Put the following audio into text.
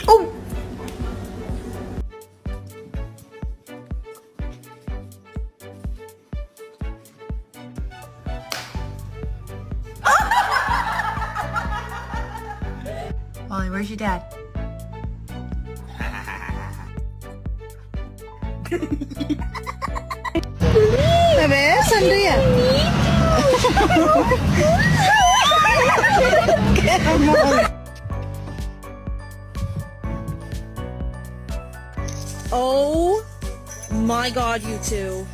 Oh! Molly, where's your dad? Bebe, sandali yan. Come on. Oh my god, you two.